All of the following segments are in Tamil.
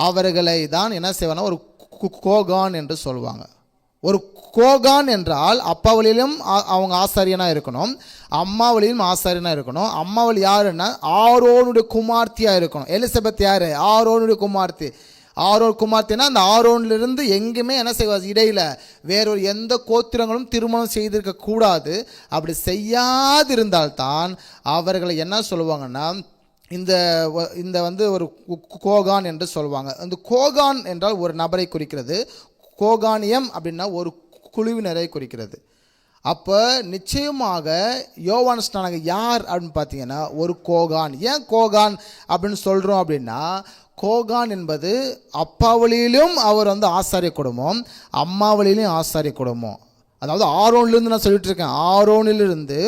அவர்களை தான் என்ன செய்வாங்க, ஒரு கோகான் என்று சொல்லுவாங்க. ஒரு கோகான் என்றால் அப்பாவளியிலும் அவங்க ஆசாரியனாக இருக்கணும், அம்மாவளியிலும் ஆசாரியனாக இருக்கணும். அம்மாவளி யாருன்னா ஆரோனுடைய குமார்த்தியாக இருக்கணும். எலிசபெத் யார்? ஆரோனுடைய குமார்த்தி. ஆரோன் குமார்த்தினா அந்த ஆரோனிலிருந்து எங்குமே என்ன செய்வார், இடையில் வேறொரு எந்த கோத்திரங்களும் திருமணம் செய்திருக்க கூடாது. அப்படி செய்யாதிருந்தால்தான் அவர்களை என்ன சொல்லுவாங்கன்னா இந்த இந்த வந்து ஒரு கோகான் என்று சொல்லுவாங்க. அந்த கோகான் என்றால் ஒரு நபரை குறிக்கிறது. கோகானியம் அப்படின்னா ஒரு குழுவினரை குறிக்கிறது. அப்போ நிச்சயமாக யோவான் ஸ்நானகர் யார் அப்படின்னு பார்த்தீங்கன்னா ஒரு கோகான். ஏன் கோகான் அப்படின்னு சொல்கிறோம் அப்படின்னா, கோகான் என்பது அப்பாவளியிலும் அவர் வந்து ஆசாரிய குடும்பம், அம்மாவளியிலும் ஆசாரிய குடும்பம். அதாவது ஆரோனிலிருந்து நான் சொல்லிட்டு இருக்கேன், ஆரோனிலிருந்து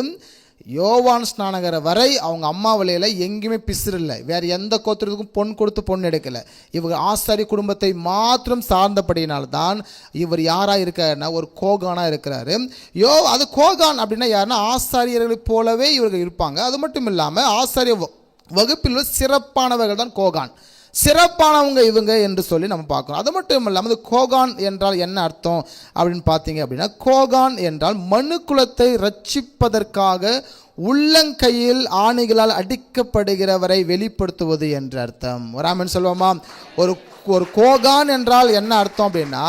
யோவான் ஸ்நானகர் வரை அவங்க அம்மா வழியில் எங்கேயுமே பிசுறு இல்லை. வேறு எந்த கோத்திரத்துக்கும் பொன் கொடுத்து பொண்ணு எடுக்கலை. இவர் ஆசாரி குடும்பத்தை மாத்திரம் சார்ந்தபடியினால்தான் இவர் யாராக இருக்காருன்னா ஒரு கோகானாக இருக்கிறாரு. அது கோகான் அப்படின்னா யாருன்னா ஆசாரியர்களைப் போலவே இவர்கள் இருப்பாங்க. அது மட்டும் இல்லாமல் ஆசாரிய வகுப்பில் சிறப்பானவர்கள் தான் கோகான். சிறப்பானவங்க இவங்க என்று சொல்லி நம்ம பார்க்கணும். அது மட்டும் இல்லாமல் கோகான் என்றால் என்ன அர்த்தம் அப்படின்னு பார்த்தீங்க அப்படின்னா, கோகான் என்றால் மனு குலத்தை ரட்சிப்பதற்காக உள்ளங்கையில் ஆணிகளால் அடிக்கப்படுகிறவரை வெளிப்படுத்துவது என்று அர்த்தம். ஒரு ஆமென் சொல்லுவோமா? ஒரு கோகான் என்றால் என்ன அர்த்தம் அப்படின்னா,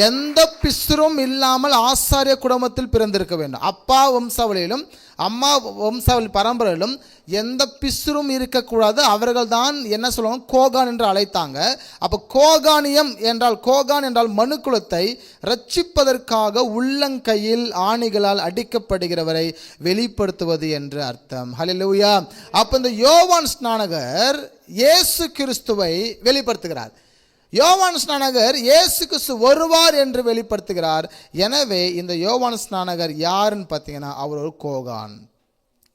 எந்த பிசுரும் இல்லாமல் ஆசாரிய குடும்பத்தில் பிறந்திருக்க வேண்டும். அப்பா வம்சாவளியிலும் அம்மா வம்சாவளி பரம்பரையிலும் எந்த பிசுரும் இருக்கக்கூடாது. அவர்கள் தான் என்ன சொல்லுவாங்க, கோகான் என்று அழைத்தாங்க. அப்போ கோகானியம் என்றால், கோகான் என்றால் மனுக்குலத்தை ரட்சிப்பதற்காக உள்ளங்கையில் ஆணிகளால் அடிக்கப்படுகிறவரை வெளிப்படுத்துவது என்று அர்த்தம். ஹல்லேலூயா. அப்போ இந்த யோவான் ஸ்நானகர் இயேசு கிறிஸ்துவை வெளிப்படுத்துகிறார். யோவான் ஸ்நானகர் இயேசு கிறிஸ்து வருவார் என்று வெளிப்படுத்துகிறார். எனவே இந்த யோவான் ஸ்நானகர் யாருன்னு பார்த்தீங்கன்னா அவர் ஒரு கோகான்.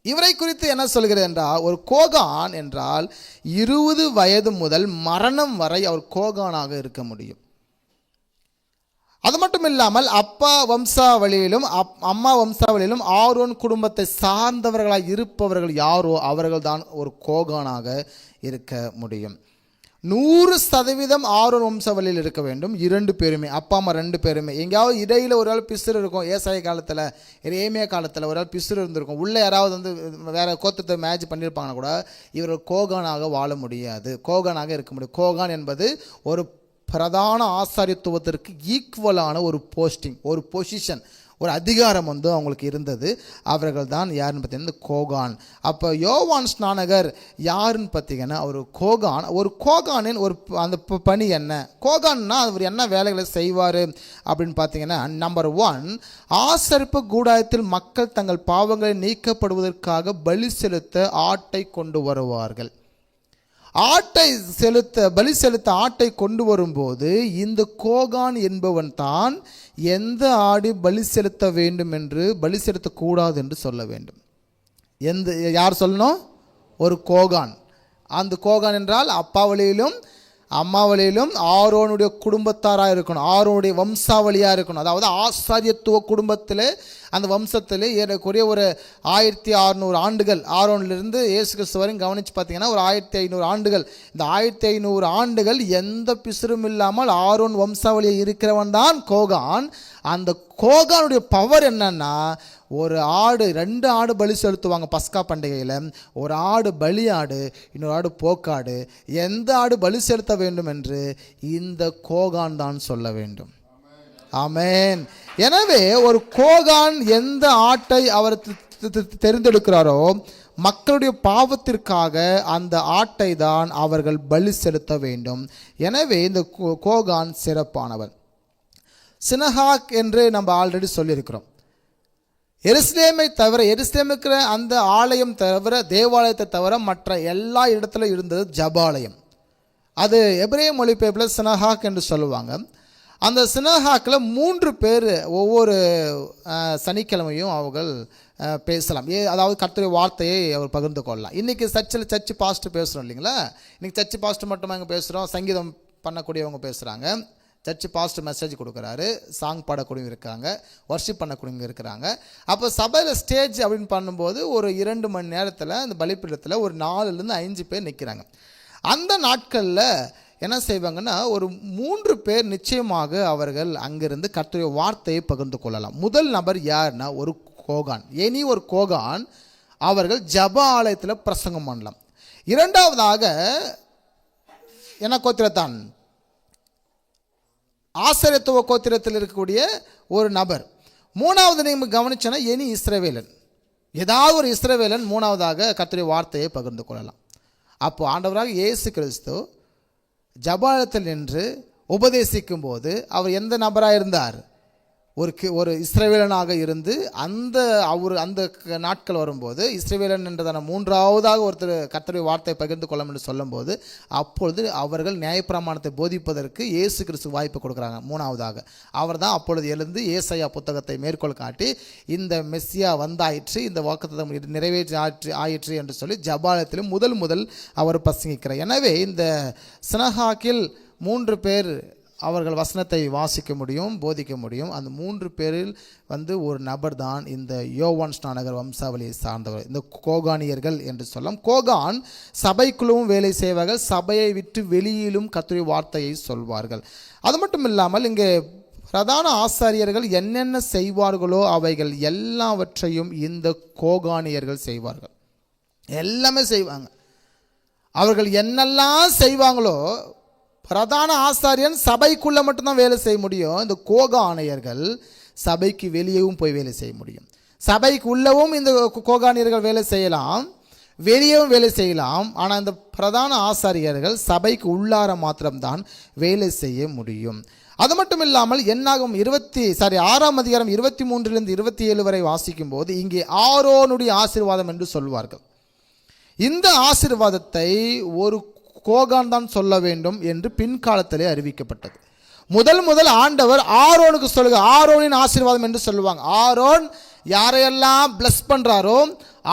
இவரை குறித்து என்ன சொல்கிறது என்றால், ஒரு கோகான் என்றால் 20 வயது முதல் மரணம் வரை அவர் கோகானாக இருக்க முடியும். அது மட்டும் இல்லாமல் அப்பா வம்சாவளியிலும் அம்மா வம்சாவளியிலும் ஆரோன் குடும்பத்தை சார்ந்தவர்களாக இருப்பவர்கள் யாரோ அவர்கள் தான் ஒரு கோகானாக இருக்க முடியும். 100% ஆரோன் வம்சாவளியில் இருக்க வேண்டும். 2 பேருமே, அப்பா அம்மா 2 பேருமே. எங்கேயாவது இடையில் ஒரு ஆள் பிசுறு இருக்கும். ஏசாய காலத்தில், ஏமியா காலத்தில் ஒரு ஆள் பிசுறு இருந்திருக்கும். உள்ளே யாராவது வந்து வேறு கோத்திரத்தை மேட்ச் பண்ணியிருப்பாங்கன்னா கூட இவர்கள் கோகானாக வாழ முடியாது, கோகானாக இருக்க முடியும். கோகான் என்பது ஒரு பிரதான ஆசாரியத்துவத்திற்கு ஈக்குவலான ஒரு போஸ்டிங், ஒரு பொசிஷன், ஒரு அதிகாரம் வந்து அவங்களுக்கு இருந்தது. அவர்கள் தான் யாருன்னு பார்த்தீங்கன்னா கோகான். அப்போ யோவான் ஸ்நானகர் யாருன்னு பார்த்தீங்கன்னா ஒரு கோகான். ஒரு கோகானின் ஒரு அந்த பணி என்ன, கோகான்னா அவர் என்ன வேலைகளை செய்வார் அப்படின்னு பார்த்தீங்கன்னா, நம்பர் 1, ஆசரிப்பு கூடாரத்தில் மக்கள் தங்கள் பாவங்களை நீக்கப்படுவதற்காக பலி செலுத்த ஆட்டை கொண்டு வருவார்கள். பலி செலுத்த ஆட்டை கொண்டு வரும்போது இந்த கோகான் என்பவன் தான் எந்த ஆடு பலி செலுத்த வேண்டும் என்று, பலி செலுத்தக்கூடாது என்று சொல்ல வேண்டும். யார் சொல்லணும்? ஒரு கோகான். அந்த கோகான் என்றால் அப்பாவளியிலும் அம்மாவளியிலும் ஆரோனுடைய குடும்பத்தாராக இருக்கணும், ஆரோனுடைய வம்சாவளியாக இருக்கணும். அதாவது ஆசாரியத்துவ குடும்பத்தில், அந்த வம்சத்தில் ஏறக்குறைய ஒரு 1600 ஆண்டுகள், ஆரோனிலிருந்து இயேசு கிறிஸ்து வரையும் கவனித்து பார்த்தீங்கன்னா ஒரு 1500 ஆண்டுகள். இந்த 1500 ஆண்டுகள் எந்த பிசுரும் இல்லாமல் ஆரோன் வம்சாவளியில் இருக்கிறவன் தான் கோகான். அந்த கோகானுடைய பவர் என்னன்னா, ஒரு ஆடு 2 ஆடு பலி செலுத்துவாங்க பஸ்கா பண்டிகையில். ஒரு ஆடு பலி ஆடு, இன்னொரு ஆடு போக்காடு. எந்த ஆடு பலி செலுத்த வேண்டும் என்று இந்த கோகான் தான் சொல்ல வேண்டும். ஆமென். எனவே ஒரு கோகான் எந்த ஆட்டை அவர் தெரிந்தெடுக்கிறாரோ மக்களுடைய பாவத்திற்காக அந்த ஆட்டை தான் அவர்கள் பலி செலுத்த வேண்டும். எனவே இந்த கோகான் சிறப்பானவர். சினகாக் என்று நம்ம ஆல்ரெடி சொல்லியிருக்கிறோம். எருசலேமை தவிர, எருசலேமுக்கு அந்த ஆலயம் தவிர, தேவாலயத்தை தவிர மற்ற எல்லா இடத்துல இருந்தது ஜபாலயம். அது எபிரேய மொழிபெயர்ப்பில் சினகாக் என்று சொல்லுவாங்க. அந்த சினகாக்கில் 3 பேர் ஒவ்வொரு சனிக்கிழமையும் அவர்கள் பேசலாம். அதாவது கர்த்தருடைய வார்த்தையை அவர் பகிர்ந்து கொள்ளலாம். இன்றைக்கி சர்ச்சு பாஸ்டர் பேசுகிறோம் இல்லைங்களா? இன்றைக்கி சர்ச்சு பாஸ்டர் மட்டும் அங்கே பேசுகிறோம். சங்கீதம் பண்ணக்கூடியவங்க பேசுகிறாங்க, சர்ச்சு பாஸ்டர் மெசேஜ் கொடுக்குறாரு, சாங் பாடக்கூடியவங்க இருக்காங்க, வர்ஷிப் பண்ணக்கூடியவங்க இருக்கிறாங்க. அப்போ சபையில் ஸ்டேஜ் அப்படின்னு பண்ணும்போது ஒரு 2 மணி நேரத்தில் அந்த பலிப்பீடத்தில் ஒரு 4லேருந்து 5 பேர் நிற்கிறாங்க. அந்த நாட்களில் என்ன செய்வாங்கன்னா ஒரு 3 பேர் நிச்சயமாக அவர்கள் அங்கிருந்து கர்த்தருடைய வார்த்தையை பகிர்ந்து கொள்ளலாம். முதல் நபர் யாருன்னா ஒரு கோகான், ஒரு கோகான். அவர்கள் ஜப ஆலயத்தில் பிரசங்கம் பண்ணலாம். இரண்டாவதாக என்ன கோத்திரத்தான், ஆசரியத்துவ கோத்திரத்தில் இருக்கக்கூடிய ஒரு நபர். மூணாவது நீங்கள் கவனிச்சனா இஸ்ரவேலன், ஏதாவது ஒரு இஸ்ரவேலன் மூணாவதாக கர்த்தருடைய வார்த்தையை பகிர்ந்து கொள்ளலாம். அப்போ ஆண்டவராக இயேசு கிறிஸ்து ஜபாலத்தில் நின்று உபதேசிக்கும் போது அவர் எந்த நபராக இருந்தார்? ஒரு இஸ்ரவேலனாக இருந்து அந்த நாட்கள் வரும்போது இஸ்ரவேலன் என்றதான மூன்றாவதாக ஒருத்தர் கர்த்தருடைய வார்த்தை பகிர்ந்து கொள்ளும் என்று சொல்லும்போது அப்பொழுது அவர்கள் நியாயப்பிரமாணத்தை போதிப்பதற்கு இயேசு கிறிஸ்து வாய்ப்பு கொடுக்குறாங்க. மூணாவதாக அவர் தான் அப்பொழுது எழுந்து ஏசாயா புத்தகத்தை மேற்கோள் காட்டி இந்த மெஸ்ஸியா வந்தாயிற்று, இந்த வாக்குத்தத்தம் நிறைவேற்றி ஆயிற்று என்று சொல்லி ஜபாலத்திலும் முதல் அவர் பிரசங்கிக்கிறார். எனவே இந்த சினகாக்கில் 3 பேர் அவர்கள் வசனத்தை வாசிக்க முடியும், போதிக்க முடியும். அந்த 3 பேரில் ஒரு நபர் தான் இந்த யோவான் ஸ்நானகர் வம்சாவளியை சார்ந்தவர், இந்த கோகானியர்கள் என்று சொல்லலாம். கோகான் சபைக்குள்ளும் வேலை செய்வார்கள், சபையை விட்டு வெளியிலும் கர்த்தருடைய வார்த்தையை சொல்வார்கள். அது மட்டும் இல்லாமல் இங்கே பிரதான ஆசாரியர்கள் என்னென்ன செய்வார்களோ அவைகள் எல்லாவற்றையும் இந்த கோகானியர்கள் செய்வார்கள். எல்லாமே செய்வாங்க. அவர்கள் என்னெல்லாம் செய்வாங்களோ, பிரதான ஆசாரியன் சபைக்குள்ளே மட்டும்தான் வேலை செய்ய முடியும். இந்த கோகானியர்கள் சபைக்கு வெளியேவும் போய் வேலை செய்ய முடியும். சபைக்கு உள்ளவும் இந்த கோகானியர்கள் வேலை செய்யலாம், வெளியவும் வேலை செய்யலாம். ஆனால் இந்த பிரதான ஆசாரியர்கள் சபைக்கு உள்ளார மாத்திரம்தான் வேலை செய்ய முடியும். அது மட்டும் இல்லாமல் என்னாகும் 6ஆம் அதிகாரம் 23 27 வரை வாசிக்கும் போது இங்கே ஆரோனுடைய ஆசீர்வாதம் என்று சொல்வார்கள். இந்த ஆசீர்வாதத்தை ஒரு கோகான் தான் சொல்ல வேண்டும் என்று பின்காலத்திலே அறிவிக்கப்பட்டது. முதல் ஆண்டவர் ஆரோனுக்கு சொல்லுங்க, ஆரோனின் ஆசீர்வாதம் என்று சொல்லுவாங்க. ஆரோன் யாரையெல்லாம் பிளஸ் பண்றாரோ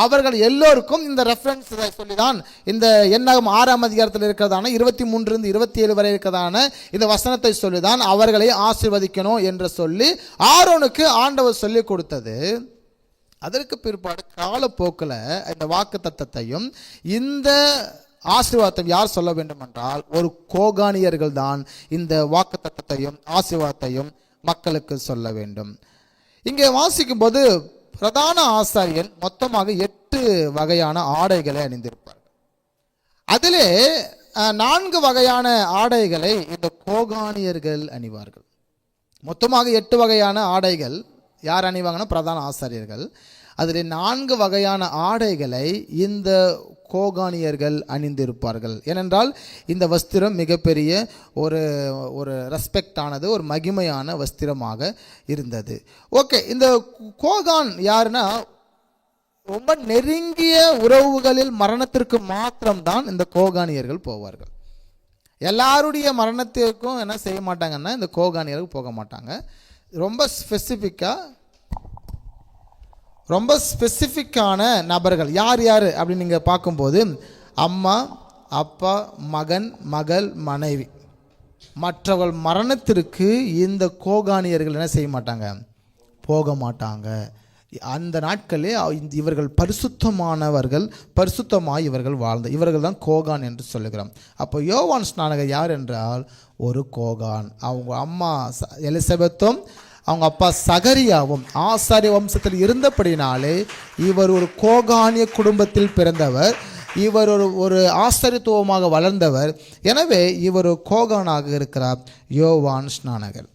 அவர்கள் எல்லோருக்கும் இந்த ரெஃபரன்ஸ் சொல்லிதான் இந்த என்னாகும் 6ஆம் அதிகாரத்தில் இருக்கிறதான 23 27 வரை இருக்கிறதான இந்த வசனத்தை சொல்லிதான் அவர்களை ஆசீர்வதிக்கணும் என்று சொல்லி ஆரோனுக்கு ஆண்டவர் சொல்லி கொடுத்தது. அதற்கு பிற்பாடு காலப்போக்கில் இந்த வாக்கு தத்தத்தையும் இந்த ஆசீர்வாதத்தை யார் சொல்ல வேண்டும் என்றால் ஒரு கோகானியர்கள் தான் இந்த வாக்கு தத்தத்தையும் ஆசீர்வாதத்தையும் மக்களுக்கு சொல்ல வேண்டும். இங்கே வாசிக்கும் போது பிரதான ஆசாரியன் மொத்தமாக 8 வகையான ஆடைகளை அணிந்திருப்பார். அதிலே 4 வகையான ஆடைகளை இந்த கோகானியர்கள் அணிவார்கள். மொத்தமாக 8 வகையான ஆடைகள் யார் அணிவாங்கன்னா பிரதான ஆசாரியர்கள். அதில் 4 வகையான ஆடைகளை இந்த கோகானியர்கள் அணிந்திருப்பார்கள். ஏனென்றால் இந்த வஸ்திரம் மிகப்பெரிய ஒரு ரெஸ்பெக்ட் ஆனது, ஒரு மகிமையான வஸ்திரமாக இருந்தது. ஓகே, இந்த கோகான் யாருன்னா ரொம்ப நெருங்கிய உறவுகளில் மரணத்திற்கு மாத்திரம்தான் இந்த கோகானியர்கள் போவார்கள். எல்லாருடைய மரணத்திற்கும் என்ன செய்ய மாட்டாங்கன்னா இந்த கோகானியர்கள் போக மாட்டாங்க. ரொம்ப ஸ்பெசிஃபிக்கான நபர்கள் யார் அப்படின்னு நீங்கள் பார்க்கும்போது அம்மா, அப்பா, மகன், மகள், மனைவி, மற்றவர்கள் மரணத்திற்கு இந்த கோகானியர்கள் என்ன செய்ய மாட்டாங்க, போக மாட்டாங்க. அந்த நாட்களே இவர்கள் பரிசுத்தமானவர்கள், பரிசுத்தமாய் இவர்கள் இவர்கள் தான் கோகான் என்று சொல்லுகிறோம். அப்போ யோவான் ஸ்நானகர் யார் என்றால் ஒரு கோகான். அவங்க அம்மா எலிசபெத்தும் அவங்க அப்பா சகரியாவும் ஆசாரிய வம்சத்தில் இருந்தபடினாலே இவர் ஒரு கோகானிய குடும்பத்தில் பிறந்தவர். இவர் ஒரு ஆசாரியத்துவமாக வளர்ந்தவர். எனவே இவர் கோகானாக இருக்கிறார் யோவான் ஸ்நானகர்.